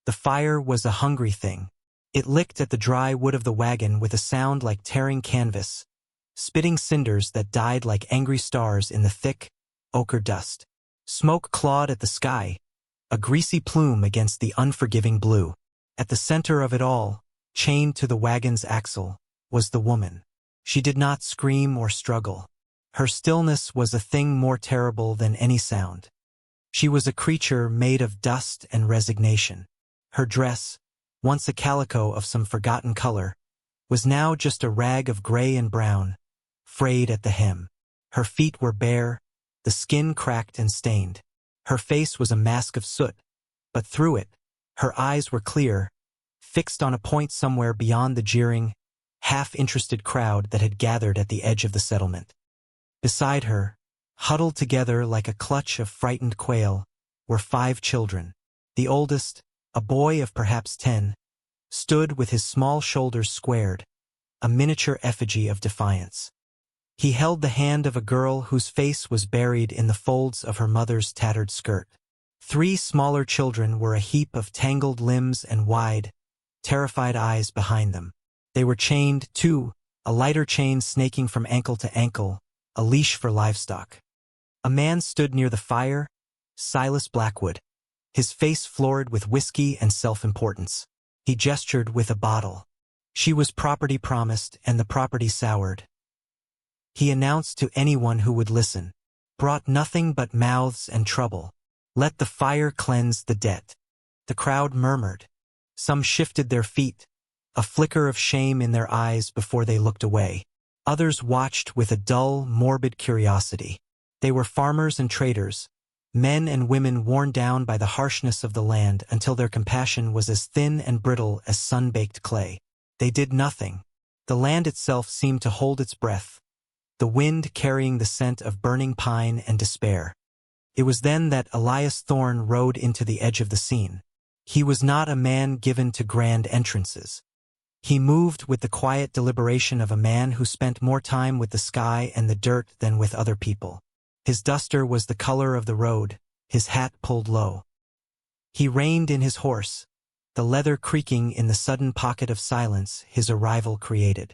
The fire was a hungry thing. It licked at the dry wood of the wagon with a sound like tearing canvas, spitting cinders that died like angry stars in the thick, ochre dust. Smoke clawed at the sky, a greasy plume against the unforgiving blue. At the center of it all, chained to the wagon's axle, was the woman. She did not scream or struggle. Her stillness was a thing more terrible than any sound. She was a creature made of dust and resignation. Her dress, once a calico of some forgotten color, was now just a rag of gray and brown, frayed at the hem. Her feet were bare, the skin cracked and stained. Her face was a mask of soot, but through it, her eyes were clear, fixed on a point somewhere beyond the jeering, half-interested crowd that had gathered at the edge of the settlement. Beside her, huddled together like a clutch of frightened quail, were 5 children. The oldest, a boy of perhaps 10, stood with his small shoulders squared, a miniature effigy of defiance. He held the hand of a girl whose face was buried in the folds of her mother's tattered skirt. 3 smaller children were a heap of tangled limbs and wide, terrified eyes behind them. They were chained, too, a lighter chain snaking from ankle to ankle, a leash for livestock. A man stood near the fire, Silas Blackwood, his face florid with whiskey and self-importance. He gestured with a bottle. She was property promised, and the property soured. He announced to anyone who would listen, brought nothing but mouths and trouble. Let the fire cleanse the debt. The crowd murmured. Some shifted their feet, a flicker of shame in their eyes before they looked away. Others watched with a dull, morbid curiosity. They were farmers and traders, men and women worn down by the harshness of the land until their compassion was as thin and brittle as sun-baked clay. They did nothing. The land itself seemed to hold its breath, the wind carrying the scent of burning pine and despair. It was then that Elias Thorne rode into the edge of the scene. He was not a man given to grand entrances. He moved with the quiet deliberation of a man who spent more time with the sky and the dirt than with other people. His duster was the color of the road, his hat pulled low. He reined in his horse, the leather creaking in the sudden pocket of silence his arrival created.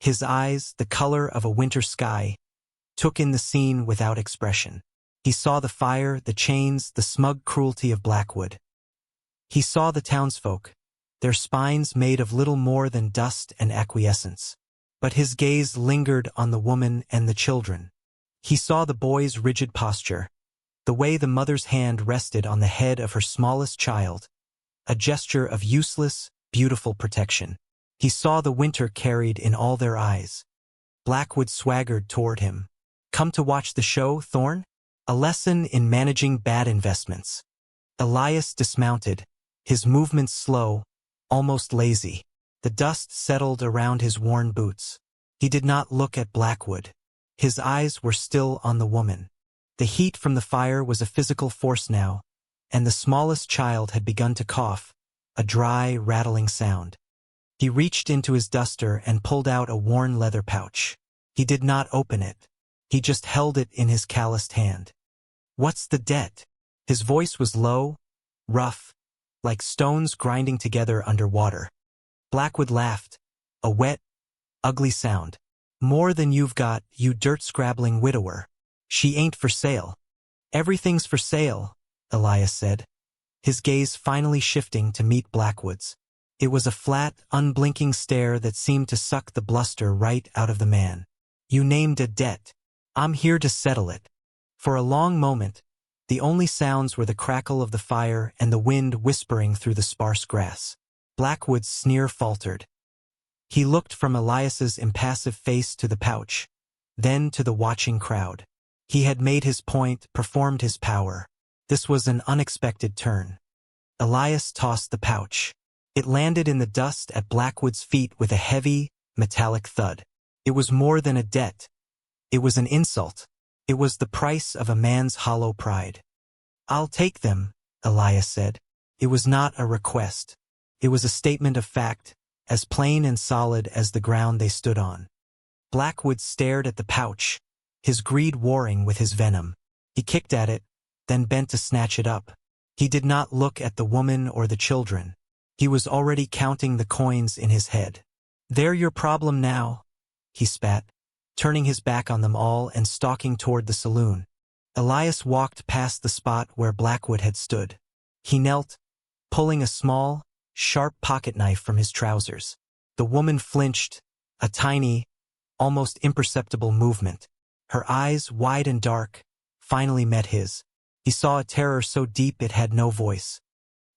His eyes, the color of a winter sky, took in the scene without expression. He saw the fire, the chains, the smug cruelty of Blackwood. He saw the townsfolk, their spines made of little more than dust and acquiescence. But his gaze lingered on the woman and the children. He saw the boy's rigid posture, the way the mother's hand rested on the head of her smallest child, a gesture of useless, beautiful protection. He saw the winter carried in all their eyes. Blackwood swaggered toward him. Come to watch the show, Thorne? A lesson in managing bad investments. Elias dismounted, his movements slow, almost lazy. The dust settled around his worn boots. He did not look at Blackwood. His eyes were still on the woman. The heat from the fire was a physical force now, and the smallest child had begun to cough, a dry, rattling sound. He reached into his duster and pulled out a worn leather pouch. He did not open it. He just held it in his calloused hand. What's the debt? His voice was low, rough, like stones grinding together under water. Blackwood laughed, a wet, ugly sound. More than you've got, you dirt-scrabbling widower. She ain't for sale. Everything's for sale, Elias said, his gaze finally shifting to meet Blackwood's. It was a flat, unblinking stare that seemed to suck the bluster right out of the man. You named a debt. I'm here to settle it. For a long moment, the only sounds were the crackle of the fire and the wind whispering through the sparse grass. Blackwood's sneer faltered. He looked from Elias's impassive face to the pouch, then to the watching crowd. He had made his point, performed his power. This was an unexpected turn. Elias tossed the pouch. It landed in the dust at Blackwood's feet with a heavy, metallic thud. It was more than a debt. It was an insult. It was the price of a man's hollow pride. I'll take them, Elias said. It was not a request. It was a statement of fact, as plain and solid as the ground they stood on. Blackwood stared at the pouch, his greed warring with his venom. He kicked at it, then bent to snatch it up. He did not look at the woman or the children. He was already counting the coins in his head. "They're your problem now," he spat, turning his back on them all and stalking toward the saloon. Elias walked past the spot where Blackwood had stood. He knelt, pulling a small, sharp pocket knife from his trousers. The woman flinched, a tiny, almost imperceptible movement. Her eyes, wide and dark, finally met his. He saw a terror so deep it had no voice.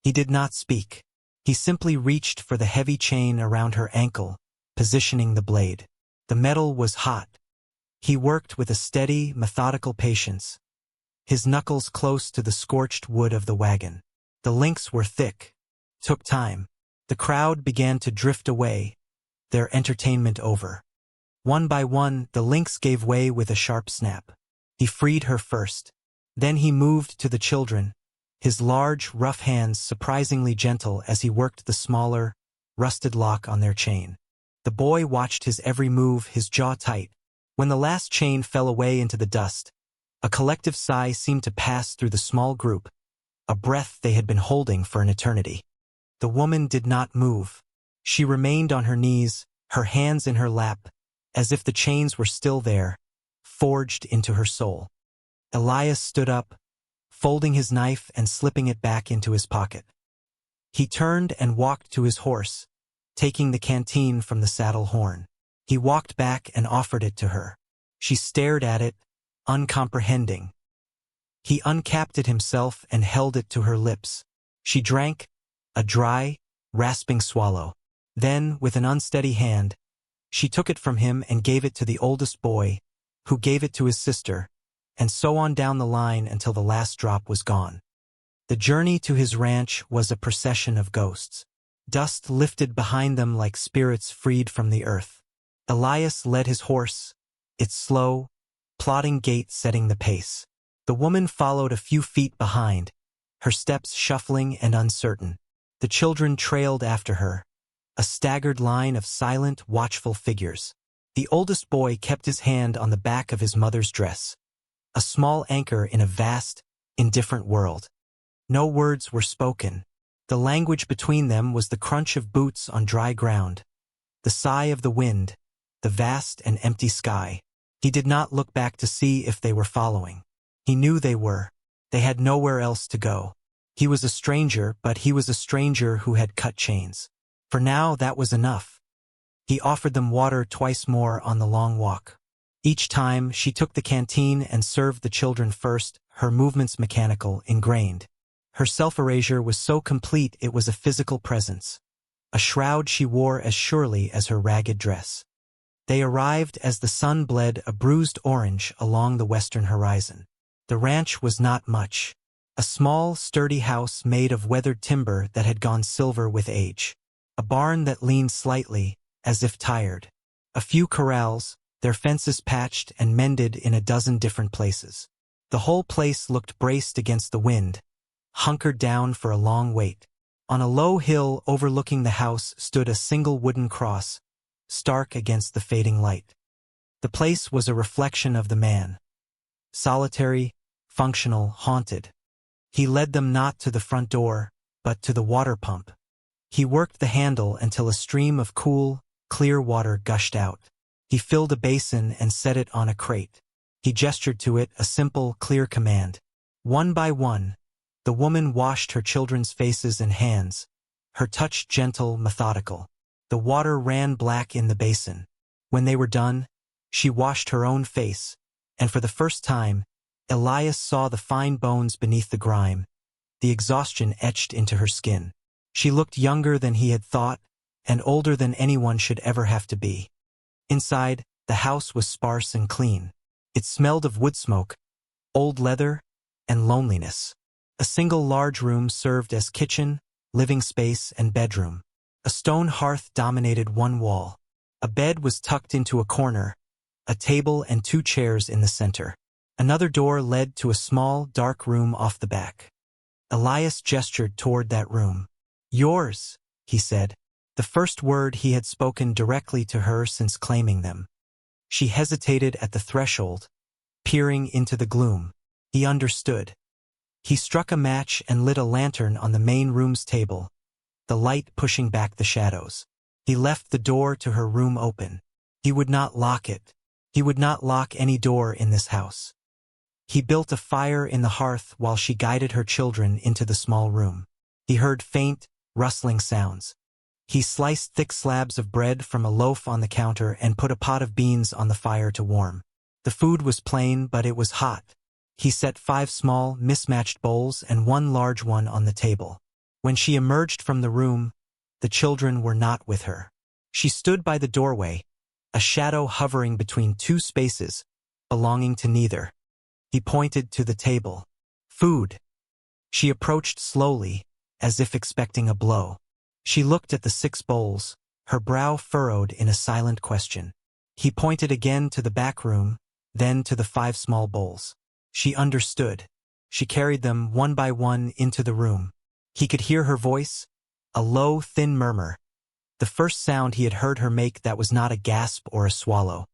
He did not speak. He simply reached for the heavy chain around her ankle, positioning the blade. The metal was hot. He worked with a steady, methodical patience, his knuckles close to the scorched wood of the wagon. The links were thick. Took time. The crowd began to drift away, their entertainment over. One by one, the links gave way with a sharp snap. He freed her first. Then he moved to the children, his large, rough hands surprisingly gentle as he worked the smaller, rusted lock on their chain. The boy watched his every move, his jaw tight. When the last chain fell away into the dust, a collective sigh seemed to pass through the small group, a breath they had been holding for an eternity. The woman did not move. She remained on her knees, her hands in her lap, as if the chains were still there, forged into her soul. Elias stood up, folding his knife and slipping it back into his pocket. He turned and walked to his horse, taking the canteen from the saddle horn. He walked back and offered it to her. She stared at it, uncomprehending. He uncapped it himself and held it to her lips. She drank, a dry, rasping swallow. Then, with an unsteady hand, she took it from him and gave it to the oldest boy, who gave it to his sister, and so on down the line until the last drop was gone. The journey to his ranch was a procession of ghosts. Dust lifted behind them like spirits freed from the earth. Elias led his horse, its slow, plodding gait setting the pace. The woman followed a few feet behind, her steps shuffling and uncertain. The children trailed after her, a staggered line of silent, watchful figures. The oldest boy kept his hand on the back of his mother's dress, a small anchor in a vast, indifferent world. No words were spoken. The language between them was the crunch of boots on dry ground, the sigh of the wind, the vast and empty sky. He did not look back to see if they were following. He knew they were. They had nowhere else to go. He was a stranger, but he was a stranger who had cut chains. For now, that was enough. He offered them water twice more on the long walk. Each time, she took the canteen and served the children first, her movements mechanical, ingrained. Her self-erasure was so complete it was a physical presence, a shroud she wore as surely as her ragged dress. They arrived as the sun bled a bruised orange along the western horizon. The ranch was not much. A small, sturdy house made of weathered timber that had gone silver with age. A barn that leaned slightly, as if tired. A few corrals, their fences patched and mended in a dozen different places. The whole place looked braced against the wind, hunkered down for a long wait. On a low hill overlooking the house stood a single wooden cross, stark against the fading light. The place was a reflection of the man. Solitary, functional, haunted. He led them not to the front door, but to the water pump. He worked the handle until a stream of cool, clear water gushed out. He filled a basin and set it on a crate. He gestured to it, a simple, clear command. One by one, the woman washed her children's faces and hands, her touch gentle, methodical. The water ran black in the basin. When they were done, she washed her own face, and for the first time, Elias saw the fine bones beneath the grime, the exhaustion etched into her skin. She looked younger than he had thought, and older than anyone should ever have to be. Inside, the house was sparse and clean. It smelled of wood smoke, old leather, and loneliness. A single large room served as kitchen, living space, and bedroom. A stone hearth dominated one wall. A bed was tucked into a corner, a table and 2 chairs in the center. Another door led to a small, dark room off the back. Elias gestured toward that room. Yours, he said, the first word he had spoken directly to her since claiming them. She hesitated at the threshold, peering into the gloom. He understood. He struck a match and lit a lantern on the main room's table, the light pushing back the shadows. He left the door to her room open. He would not lock it. He would not lock any door in this house. He built a fire in the hearth while she guided her children into the small room. He heard faint, rustling sounds. He sliced thick slabs of bread from a loaf on the counter and put a pot of beans on the fire to warm. The food was plain, but it was hot. He set 5 small, mismatched bowls and 1 large one on the table. When she emerged from the room, the children were not with her. She stood by the doorway, a shadow hovering between 2 spaces, belonging to neither. He pointed to the table. Food. She approached slowly, as if expecting a blow. She looked at the 6 bowls, her brow furrowed in a silent question. He pointed again to the back room, then to the 5 small bowls. She understood. She carried them one by one into the room. He could hear her voice, a low, thin murmur, the first sound he had heard her make that was not a gasp or a swallow.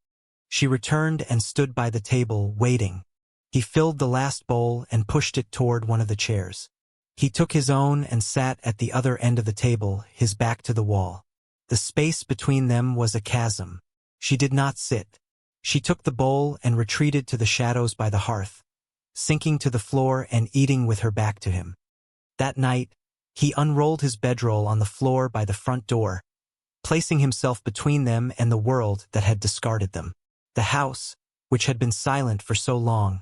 She returned and stood by the table, waiting. He filled the last bowl and pushed it toward one of the chairs. He took his own and sat at the other end of the table, his back to the wall. The space between them was a chasm. She did not sit. She took the bowl and retreated to the shadows by the hearth, sinking to the floor and eating with her back to him. That night, he unrolled his bedroll on the floor by the front door, placing himself between them and the world that had discarded them. The house, which had been silent for so long,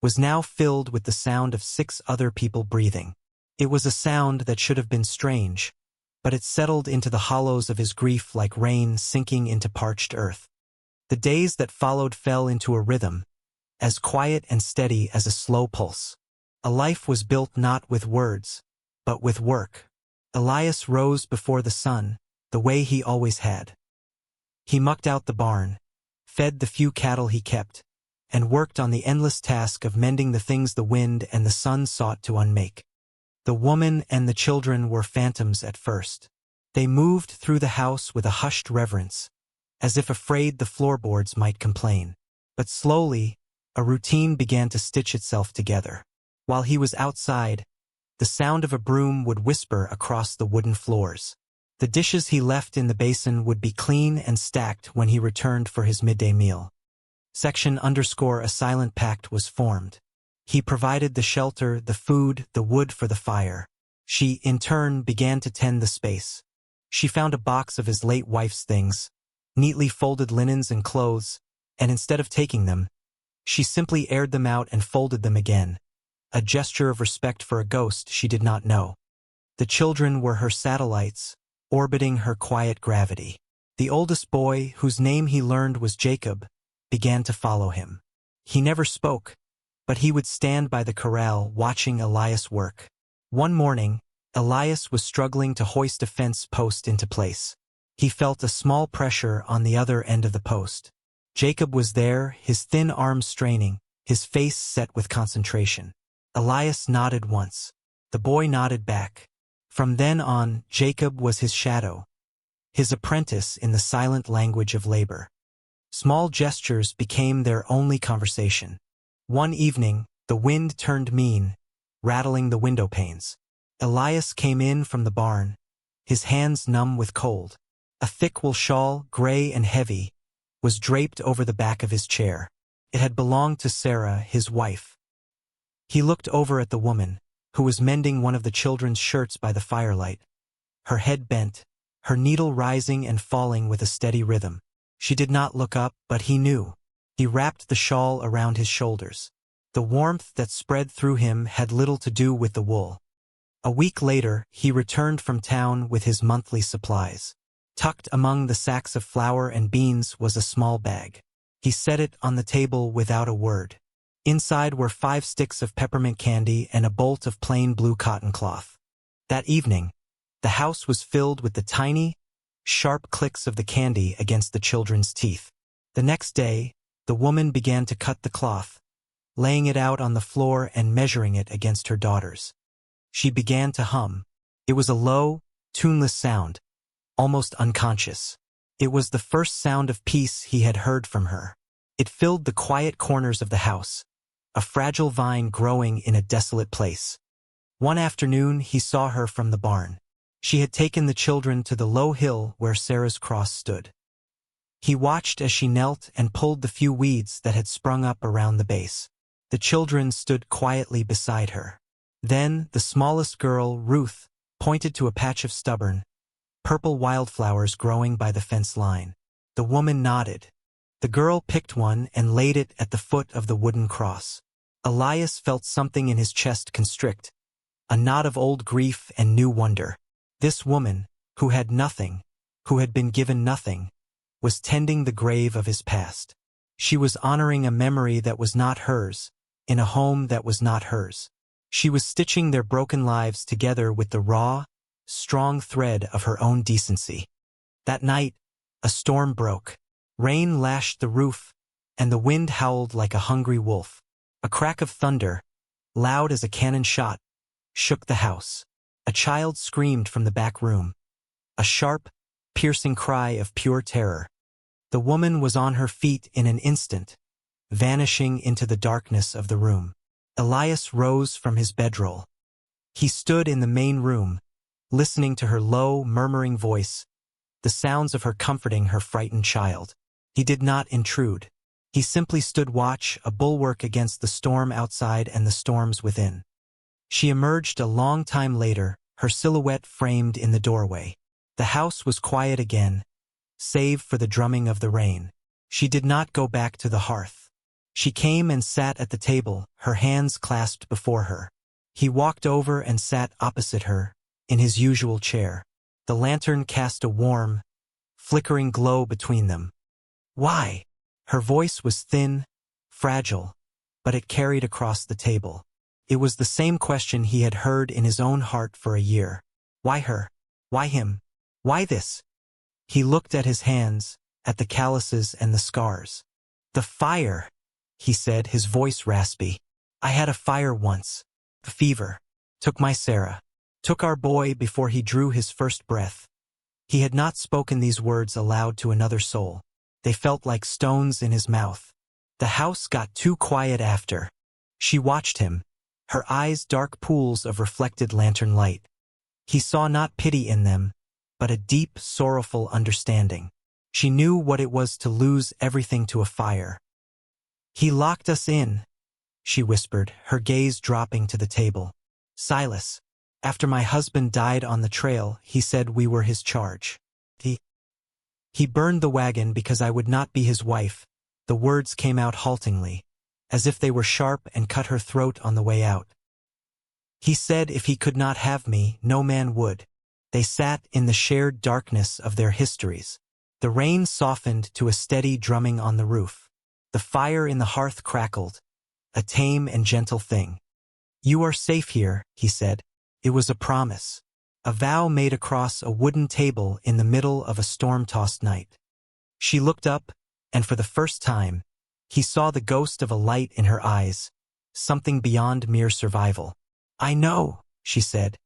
was now filled with the sound of 6 other people breathing. It was a sound that should have been strange, but it settled into the hollows of his grief like rain sinking into parched earth. The days that followed fell into a rhythm, as quiet and steady as a slow pulse. A life was built not with words, but with work. Elias rose before the sun, the way he always had. He mucked out the barn, fed the few cattle he kept, and worked on the endless task of mending the things the wind and the sun sought to unmake. The woman and the children were phantoms at first. They moved through the house with a hushed reverence, as if afraid the floorboards might complain. But slowly, a routine began to stitch itself together. While he was outside, the sound of a broom would whisper across the wooden floors. The dishes he left in the basin would be clean and stacked when he returned for his midday meal. _A silent pact was formed. He provided the shelter, the food, the wood for the fire. She, in turn, began to tend the space. She found a box of his late wife's things, neatly folded linens and clothes, and instead of taking them, she simply aired them out and folded them again, a gesture of respect for a ghost she did not know. The children were her satellites, orbiting her quiet gravity. The oldest boy, whose name he learned was Jacob, began to follow him. He never spoke, but he would stand by the corral watching Elias work. One morning, Elias was struggling to hoist a fence post into place. He felt a small pressure on the other end of the post. Jacob was there, his thin arms straining, his face set with concentration. Elias nodded once. The boy nodded back. From then on, Jacob was his shadow, his apprentice in the silent language of labor. Small gestures became their only conversation. One evening, the wind turned mean, rattling the window panes. Elias came in from the barn, his hands numb with cold. A thick wool shawl, gray and heavy, was draped over the back of his chair. It had belonged to Sarah, his wife. He looked over at the woman, who was mending one of the children's shirts by the firelight. Her head bent, her needle rising and falling with a steady rhythm. She did not look up, but he knew. He wrapped the shawl around his shoulders. The warmth that spread through him had little to do with the wool. A week later, he returned from town with his monthly supplies. Tucked among the sacks of flour and beans was a small bag. He set it on the table without a word. Inside were 5 sticks of peppermint candy and a bolt of plain blue cotton cloth. That evening, the house was filled with the tiny, sharp clicks of the candy against the children's teeth. The next day, the woman began to cut the cloth, laying it out on the floor and measuring it against her daughters. She began to hum. It was a low, tuneless sound, almost unconscious. It was the first sound of peace he had heard from her. It filled the quiet corners of the house, a fragile vine growing in a desolate place. One afternoon he saw her from the barn. She had taken the children to the low hill where Sarah's cross stood. He watched as she knelt and pulled the few weeds that had sprung up around the base. The children stood quietly beside her. Then the smallest girl, Ruth, pointed to a patch of stubborn, purple wildflowers growing by the fence line. The woman nodded. The girl picked one and laid it at the foot of the wooden cross. Elias felt something in his chest constrict, a knot of old grief and new wonder. This woman, who had nothing, who had been given nothing, was tending the grave of his past. She was honoring a memory that was not hers, in a home that was not hers. She was stitching their broken lives together with the raw, strong thread of her own decency. That night, a storm broke. Rain lashed the roof, and the wind howled like a hungry wolf. A crack of thunder, loud as a cannon shot, shook the house. A child screamed from the back room. A sharp, piercing cry of pure terror. The woman was on her feet in an instant, vanishing into the darkness of the room. Elias rose from his bedroll. He stood in the main room, listening to her low, murmuring voice, the sounds of her comforting her frightened child. He did not intrude. He simply stood watch, a bulwark against the storm outside and the storms within. She emerged a long time later, her silhouette framed in the doorway. The house was quiet again, save for the drumming of the rain. She did not go back to the hearth. She came and sat at the table, her hands clasped before her. He walked over and sat opposite her, in his usual chair. The lantern cast a warm, flickering glow between them. Why? Her voice was thin, fragile, but it carried across the table. It was the same question he had heard in his own heart for a year. Why her? Why him? Why this? He looked at his hands, at the calluses and the scars. The fire, he said, his voice raspy. I had a fire once. The fever. Took my Sarah. Took our boy before he drew his first breath. He had not spoken these words aloud to another soul. They felt like stones in his mouth. The house got too quiet after. She watched him, her eyes dark pools of reflected lantern light. He saw not pity in them, but a deep, sorrowful understanding. She knew what it was to lose everything to a fire. He locked us in, she whispered, her gaze dropping to the table. Silas, after my husband died on the trail, he said we were his charge. He burned the wagon because I would not be his wife. The words came out haltingly, as if they were sharp and cut her throat on the way out. He said if he could not have me, no man would. They sat in the shared darkness of their histories. The rain softened to a steady drumming on the roof. The fire in the hearth crackled, a tame and gentle thing. You are safe here, he said. It was a promise, a vow made across a wooden table in the middle of a storm-tossed night. She looked up, and for the first time, he saw the ghost of a light in her eyes, something beyond mere survival. I know, she said.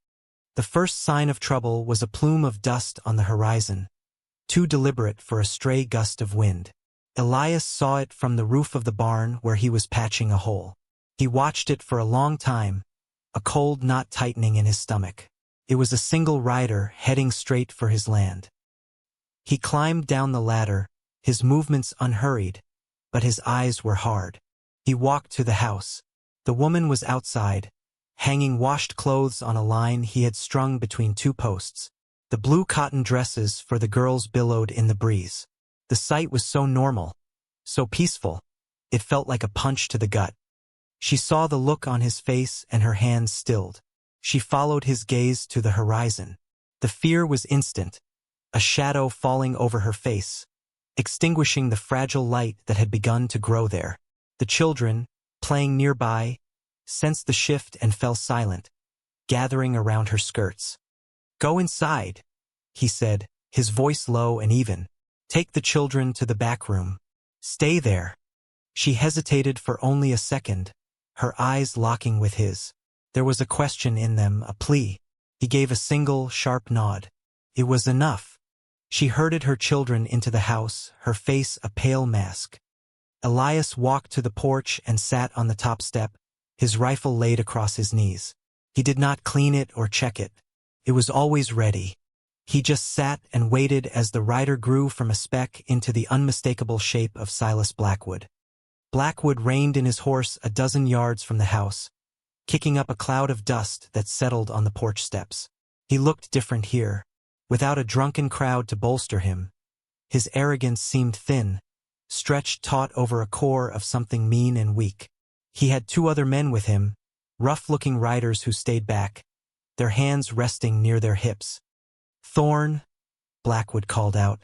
The first sign of trouble was a plume of dust on the horizon, too deliberate for a stray gust of wind. Elias saw it from the roof of the barn where he was patching a hole. He watched it for a long time, a cold knot tightening in his stomach. It was a single rider heading straight for his land. He climbed down the ladder, his movements unhurried, but his eyes were hard. He walked to the house. The woman was outside, hanging washed clothes on a line he had strung between two posts. The blue cotton dresses for the girls billowed in the breeze. The sight was so normal, so peaceful, it felt like a punch to the gut. She saw the look on his face and her hands stilled. She followed his gaze to the horizon. The fear was instant, a shadow falling over her face, extinguishing the fragile light that had begun to grow there. The children, playing nearby, sensed the shift and fell silent, gathering around her skirts. Go inside, he said, his voice low and even. Take the children to the back room. Stay there. She hesitated for only a second, her eyes locking with his. There was a question in them, a plea. He gave a single, sharp nod. It was enough. She herded her children into the house, her face a pale mask. Elias walked to the porch and sat on the top step, his rifle laid across his knees. He did not clean it or check it. It was always ready. He just sat and waited as the rider grew from a speck into the unmistakable shape of Silas Blackwood. Blackwood reined in his horse a dozen yards from the house, kicking up a cloud of dust that settled on the porch steps. He looked different here. Without a drunken crowd to bolster him, his arrogance seemed thin, stretched taut over a core of something mean and weak. He had two other men with him, rough-looking riders who stayed back, their hands resting near their hips. "Thorn," Blackwood called out,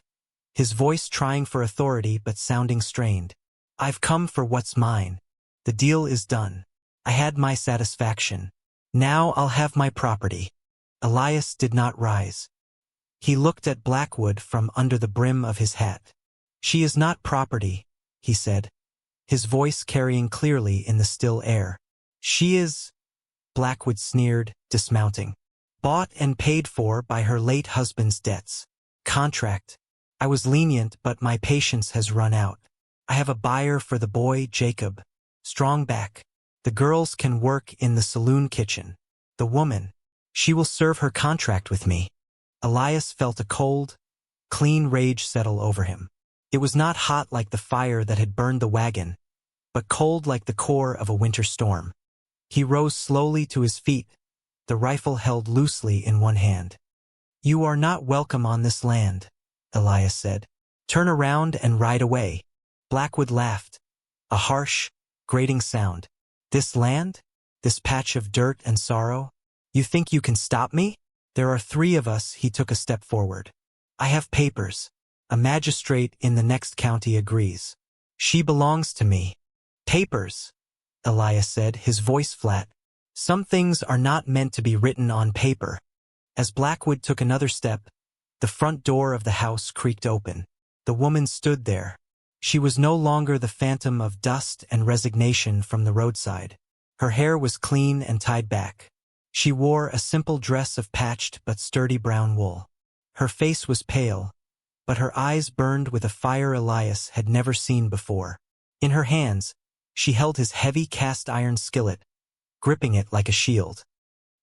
his voice trying for authority but sounding strained. "I've come for what's mine. The deal is done. I had my satisfaction. Now I'll have my property." Elias did not rise. He looked at Blackwood from under the brim of his hat. "She is not property," he said, his voice carrying clearly in the still air. "She is," Blackwood sneered, dismounting, "bought and paid for by her late husband's debts. Contract. I was lenient, but my patience has run out. I have a buyer for the boy, Jacob. Strong back. The girls can work in the saloon kitchen. The woman, she will serve her contract with me." Elias felt a cold, clean rage settle over him. It was not hot like the fire that had burned the wagon, but cold like the core of a winter storm. He rose slowly to his feet, the rifle held loosely in one hand. "You are not welcome on this land," Elias said. "Turn around and ride away." Blackwood laughed, a harsh, grating sound. "This land? This patch of dirt and sorrow? You think you can stop me? There are three of us." He took a step forward. "I have papers. A magistrate in the next county agrees. She belongs to me." "Papers," Elias said, his voice flat. "Some things are not meant to be written on paper." As Blackwood took another step, the front door of the house creaked open. The woman stood there. She was no longer the phantom of dust and resignation from the roadside. Her hair was clean and tied back. She wore a simple dress of patched but sturdy brown wool. Her face was pale, but her eyes burned with a fire Elias had never seen before. In her hands, she held his heavy cast-iron skillet, gripping it like a shield.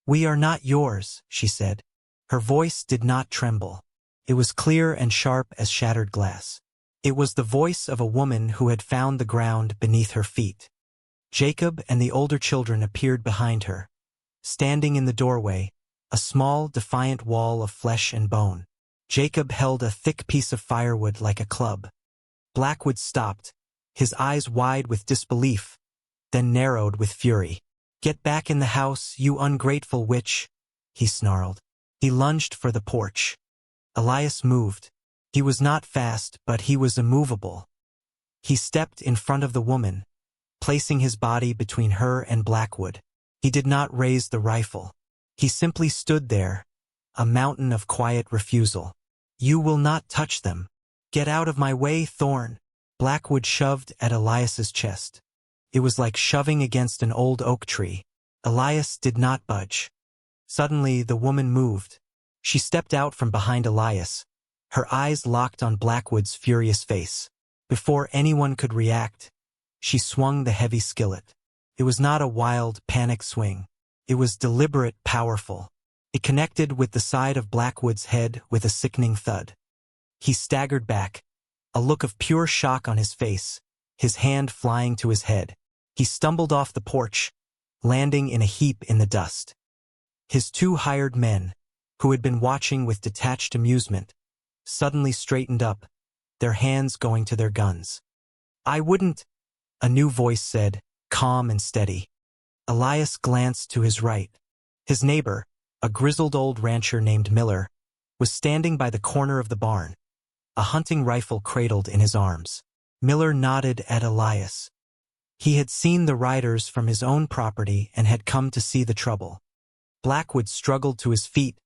"We are not yours," she said. Her voice did not tremble. It was clear and sharp as shattered glass. It was the voice of a woman who had found the ground beneath her feet. Jacob and the older children appeared behind her, standing in the doorway, a small, defiant wall of flesh and bone. Jacob held a thick piece of firewood like a club. Blackwood stopped, his eyes wide with disbelief, then narrowed with fury. "Get back in the house, you ungrateful witch," he snarled. He lunged for the porch. Elias moved. He was not fast, but he was immovable. He stepped in front of the woman, placing his body between her and Blackwood. He did not raise the rifle. He simply stood there, a mountain of quiet refusal. "You will not touch them. Get out of my way, Thorn." Blackwood shoved at Elias's chest. It was like shoving against an old oak tree. Elias did not budge. Suddenly, the woman moved. She stepped out from behind Elias, her eyes locked on Blackwood's furious face. Before anyone could react, she swung the heavy skillet. It was not a wild, panic swing. It was deliberate, powerful. It connected with the side of Blackwood's head with a sickening thud. He staggered back, a look of pure shock on his face, his hand flying to his head. He stumbled off the porch, landing in a heap in the dust. His two hired men, who had been watching with detached amusement, suddenly straightened up, their hands going to their guns. "I wouldn't," a new voice said, calm and steady. Elias glanced to his right. His neighbor, a grizzled old rancher named Miller, was standing by the corner of the barn, a hunting rifle cradled in his arms. Miller nodded at Elias. He had seen the riders from his own property and had come to see the trouble. Blackwood struggled to his feet,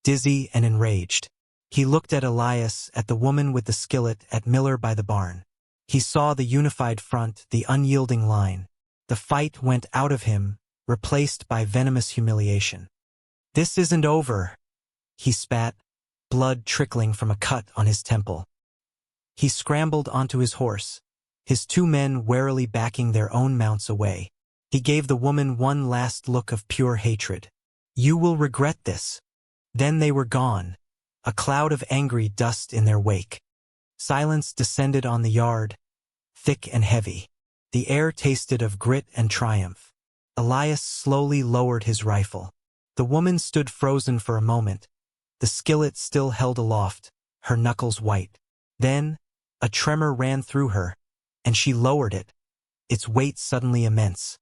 dizzy and enraged. He looked at Elias, at the woman with the skillet, at Miller by the barn. He saw the unified front, the unyielding line. The fight went out of him, replaced by venomous humiliation. "This isn't over," he spat, blood trickling from a cut on his temple. He scrambled onto his horse, his 2 men warily backing their own mounts away. He gave the woman one last look of pure hatred. "You will regret this." Then they were gone, a cloud of angry dust in their wake. Silence descended on the yard, thick and heavy. The air tasted of grit and triumph. Elias slowly lowered his rifle. The woman stood frozen for a moment, the skillet still held aloft, her knuckles white. Then, a tremor ran through her, and she lowered it, its weight suddenly immense.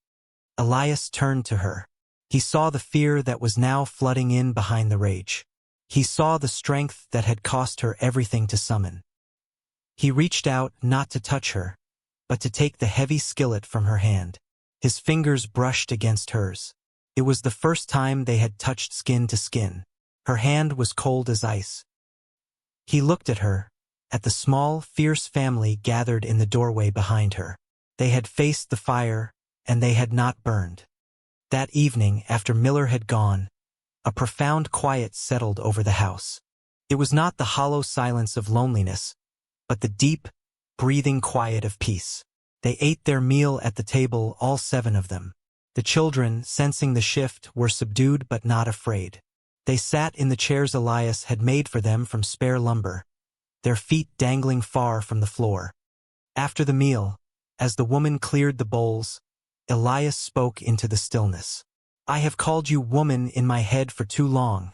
Elias turned to her. He saw the fear that was now flooding in behind the rage. He saw the strength that had cost her everything to summon. He reached out not to touch her, but to take the heavy skillet from her hand. His fingers brushed against hers. It was the first time they had touched skin to skin. Her hand was cold as ice. He looked at her, at the small, fierce family gathered in the doorway behind her. They had faced the fire, and they had not burned. That evening, after Miller had gone, a profound quiet settled over the house. It was not the hollow silence of loneliness, but the deep, breathing quiet of peace. They ate their meal at the table, all 7 of them. The children, sensing the shift, were subdued but not afraid. They sat in the chairs Elias had made for them from spare lumber, their feet dangling far from the floor. After the meal, as the woman cleared the bowls, Elias spoke into the stillness. "I have called you woman in my head for too long,"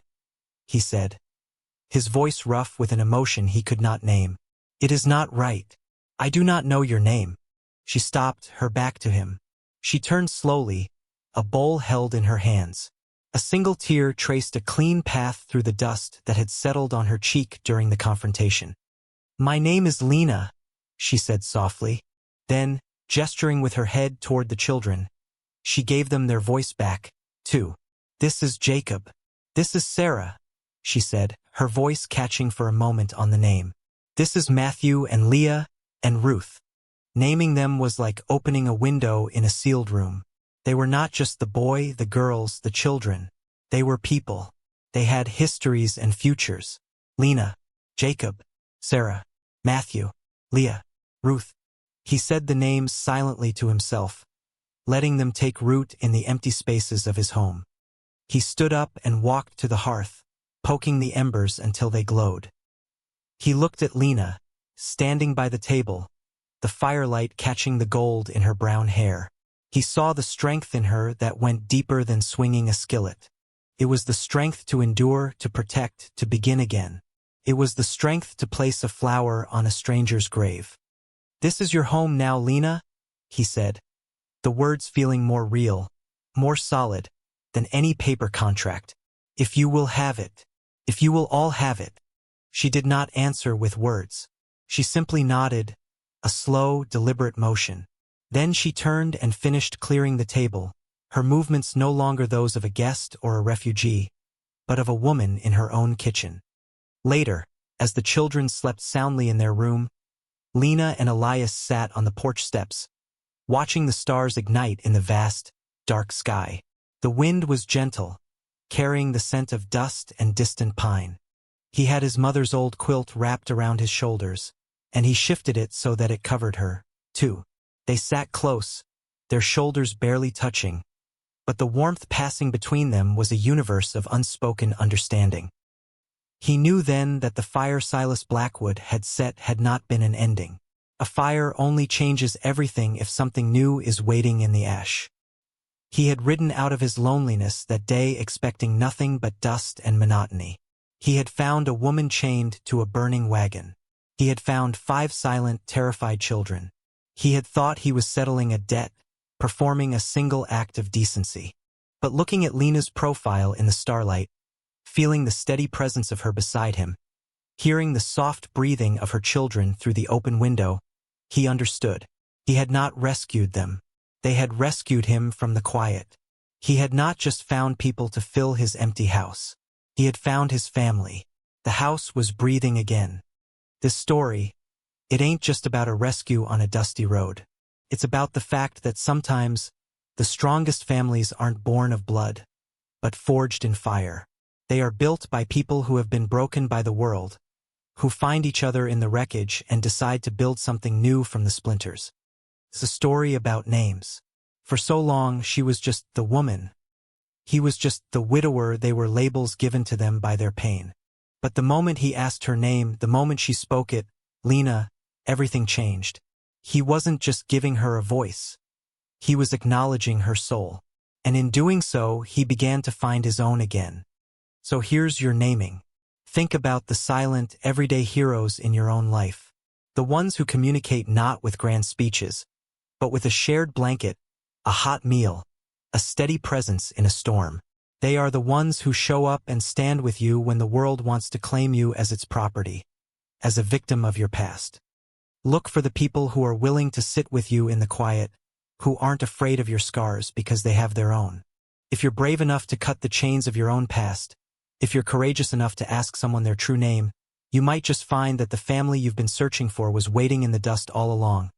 he said, his voice rough with an emotion he could not name. "It is not right. I do not know your name." She stopped, her back to him. She turned slowly, a bowl held in her hands. A single tear traced a clean path through the dust that had settled on her cheek during the confrontation. "My name is Lena," she said softly. Then, gesturing with her head toward the children, she gave them their voice back, too. "This is Jacob. This is Sarah," she said, her voice catching for a moment on the name. "This is Matthew and Leah and Ruth." Naming them was like opening a window in a sealed room. They were not just the boy, the girls, the children. They were people. They had histories and futures. Lena, Jacob, Sarah, Matthew, Leah, Ruth. He said the names silently to himself, letting them take root in the empty spaces of his home. He stood up and walked to the hearth, poking the embers until they glowed. He looked at Lena, standing by the table, the firelight catching the gold in her brown hair. He saw the strength in her that went deeper than swinging a skillet. It was the strength to endure, to protect, to begin again. It was the strength to place a flower on a stranger's grave. "This is your home now, Lena," he said, the words feeling more real, more solid than any paper contract. "If you will have it. If you will all have it." She did not answer with words. She simply nodded, a slow, deliberate motion. Then she turned and finished clearing the table, her movements no longer those of a guest or a refugee, but of a woman in her own kitchen. Later, as the children slept soundly in their room, Lena and Elias sat on the porch steps, watching the stars ignite in the vast, dark sky. The wind was gentle, carrying the scent of dust and distant pine. He had his mother's old quilt wrapped around his shoulders, and he shifted it so that it covered her, too. They sat close, their shoulders barely touching, but the warmth passing between them was a universe of unspoken understanding. He knew then that the fire Silas Blackwood had set had not been an ending. A fire only changes everything if something new is waiting in the ash. He had ridden out of his loneliness that day expecting nothing but dust and monotony. He had found a woman chained to a burning wagon. He had found 5 silent, terrified children. He had thought he was settling a debt, performing a single act of decency. But looking at Lena's profile in the starlight, feeling the steady presence of her beside him, hearing the soft breathing of her children through the open window, he understood. He had not rescued them. They had rescued him from the quiet. He had not just found people to fill his empty house. He had found his family. The house was breathing again. This story, it ain't just about a rescue on a dusty road. It's about the fact that sometimes the strongest families aren't born of blood, but forged in fire. They are built by people who have been broken by the world, who find each other in the wreckage and decide to build something new from the splinters. It's a story about names. For so long, she was just the woman. He was just the widower. They were labels given to them by their pain. But the moment he asked her name, the moment she spoke it, Lena, everything changed. He wasn't just giving her a voice. He was acknowledging her soul. And in doing so, he began to find his own again. So here's your naming. Think about the silent, everyday heroes in your own life. The ones who communicate not with grand speeches, but with a shared blanket, a hot meal, a steady presence in a storm. They are the ones who show up and stand with you when the world wants to claim you as its property, as a victim of your past. Look for the people who are willing to sit with you in the quiet, who aren't afraid of your scars because they have their own. If you're brave enough to cut the chains of your own past, if you're courageous enough to ask someone their true name, you might just find that the family you've been searching for was waiting in the dust all along,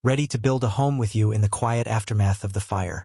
ready to build a home with you in the quiet aftermath of the fire.